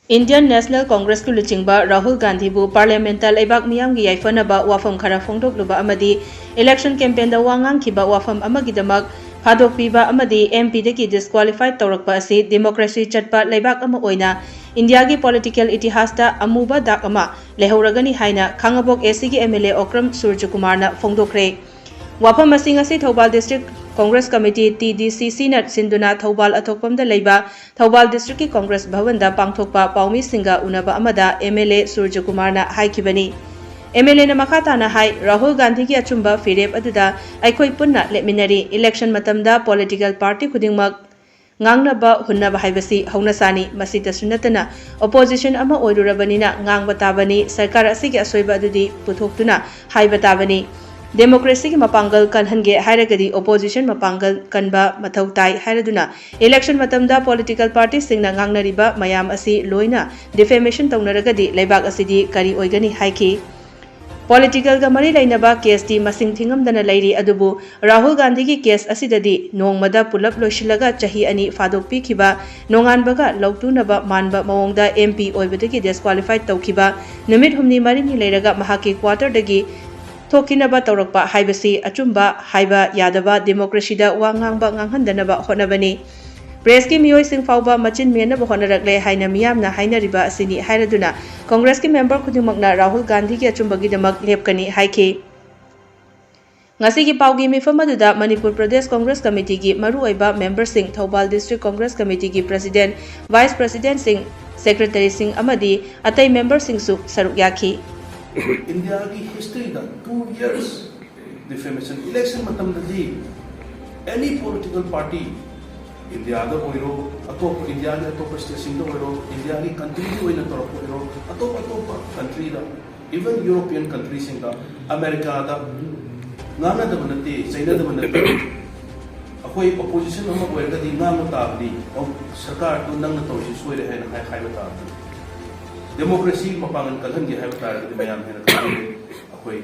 Indian National Congress ku luchingba Rahul Gandhi bu parliamental leibak miyam gi yaifanaba wafam khara phongdokluba amadi election campaign da wangang khiba wafam amagidamak phadok piba amadi MP deki disqualified tawrakpa asi democracy chatpa leibak ama oina India gi political itihas da Amuba Dhakfam Leihouragani haina khangabok AC gi MLA Okram Sujakumar na phongdokre wafam asing asi Thoubal district Congress Committee TDCC na sinduna Thoubal athokpam da leiba Thoubal district ki Congress bhavan da pangthokpa paumi singa unaba amada MLA Sujakumar na haikibani MLA na makata na hai Rahul Gandhi ki achumba firep aduda aikoi punna lepminari election matamda political party khudingmak ngangnaba hunnaba haibasi haunasani masita sunatana opposition ama oirurabanina ngangba tabani sarkar asigi asoiba adudi puthoktuna haiba tabani Democracy ki mapangal kanhange hairagadi opposition mapangal kanba mathau tai hairaduna election matamda political party singna ngangnariba mayam asi loina defamation taunaragadi leibak asidi kari oigani haiki political ga mari lainaba case di masing thingamdana leiri adubu Rahul Gandhi ki case asidadi nongmada pulap loisilaga chahi ani fadokpi khiba nonganbaga lautunaba manba mawongda MP oibadagi disqualified tawkiba numit humni mari ni leiraga mahaki quarter dagi Thokinaba tawrakpa haibasi achumba haiba yadaba democracy da wangangba nganghandanaba honabani press ki miyoi sing fauba machin menaba honarakle haina miyamna hainariba asini hairaduna congress ki member khudimakna Rahul Gandhi ki achumba gi damak lepkani haiki ngasi ki paugi mifamaduda Manipur Pradesh Congress Committee gi maru oiba member sing Thoubal District Congress Committee gi president vice president sing secretary sing amadi atai member sing su saruk yaki India ki history da 2 years defamation election matam dadi any political party India da oiro atop India da atop station da oiro India ki country ki oina torop oiro atop country da even European countries in da America da ngana da banate China da banate akoi opposition ma oirga di ngama tabdi sarkar tu nang na tosi soire hai hai bata democracy mapangan kalhan gi hai bata di mayam hai na akoi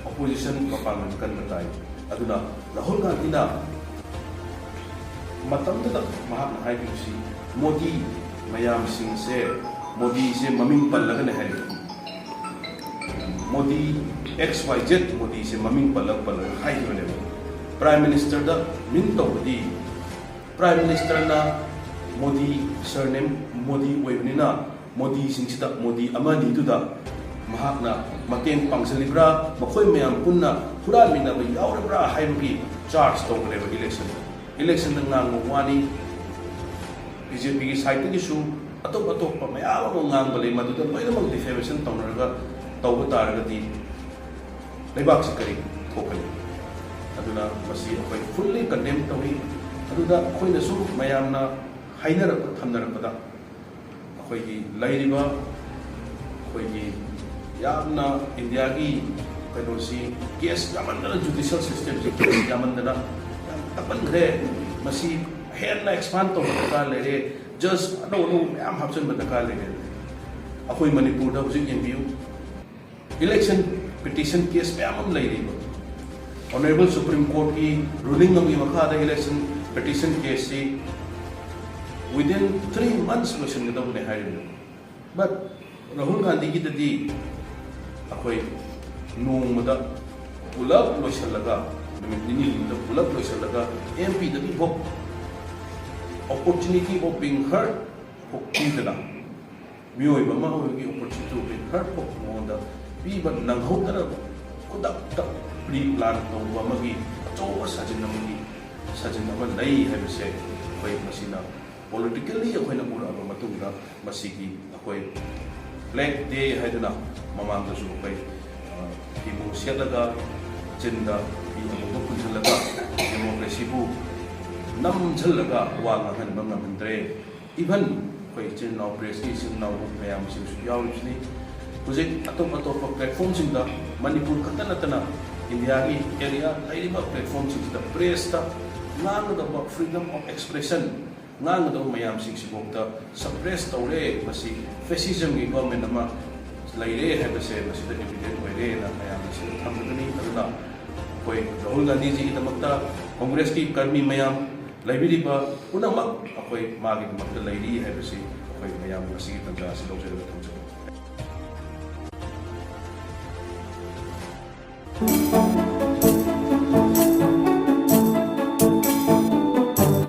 opposition mapangan kan batai aduna Rahul Gandhi na matam da mahak hai bi Modi mayam sing se Modi se maming pallaga na hai Modi XYZ Modi se maming palag hai bane Prime Minister da min tawdi Prime Minister na Modi surname Modi oibnina Modi singsita Modi amadi tu da mahakna mateng pangsalibra makhoi mayam punna huramina ba yaurabra haibi charge tawle election nang wani BJP ki side ki su atop pa mayam ngang balai madu da loina mang defamation tawnaga tawba taraga di leibak sikari thokani aduna masi akoi fully condemn tawi aduda khoina su mayamna hainara thamnarapada akoi gi lairiba akoi gi yamna India gi kanosi case yamandana judicial system ji case yamandana tapan gre masi henna expand to ka lere just no yam hapsen badaka lere akoi Manipur da hujik MPU election petition case yamam lairiba Honorable Supreme Court ki ruling ng imakada election petition case within 3 months question nito ni hiring. But Rahul Gandhi ki dadi ako'y nung mada pulap lo siya laga nililita pulap lo siya laga MP dadi bok opportunity of being heard po kita lang miyoy ba mahawag yung opportunity of being heard po mo da biba nang hota na kudak pre-plan ng magi chowa sajin naman lay have said ako'y masina politically ako'y nabura ba matunda masigi ako'y flag day hay na mamangga su ako'y ibu siya laga jenda ibu punjal laga democracy bu namjal laga wangahan mga mantre even ako'y chinaw press ki sinaw mayam sing yaw ni project atop platform sing da Manipur katana India ki area ay iba platform sing da press ta ngano da freedom of expression ꯉꯥꯡꯒꯗꯧꯕ ꯃꯌꯥꯝꯁꯤꯡꯁꯤꯐꯥꯎꯗ ꯁꯄ꯭ꯔꯦꯁ ꯇꯧꯔꯦ, ꯃꯁꯤ ꯐꯦꯁꯤꯖꯝꯒꯤ government ꯑꯃ ꯂꯩꯔꯦ ꯍꯥꯏꯕꯁꯦ ꯃꯁꯤꯗ evident ꯑꯣꯏꯔꯦꯅ ꯃꯌꯥꯝꯅ ꯁꯤꯗ ꯊꯝꯒꯅꯤ. ꯑꯗꯨꯅ ꯑꯩꯈꯣꯏ ꯔꯥꯍꯨꯜ ꯒꯥꯟꯙꯤꯖꯤꯒꯤꯗꯃꯛꯇ ꯀꯣꯡꯒ꯭ꯔꯦꯁꯀꯤ ꯀꯔꯃꯤ ꯃꯌꯥꯝ ꯂꯩꯕꯤꯔꯤꯕ ꯄꯨꯝꯅꯃꯛ ꯑꯩꯈꯣꯏ ꯃꯥꯒꯤꯗꯃꯛꯇ ꯂꯩꯔꯤ ꯍꯥꯏꯕꯁꯤ ꯑꯩꯈꯣꯏ ꯃꯌꯥꯝ ꯉꯁꯤꯒꯤ ꯇꯥꯟꯖꯥ ꯑꯁꯤ ꯂꯧꯖꯔꯒ ꯊꯝꯖꯒꯦ.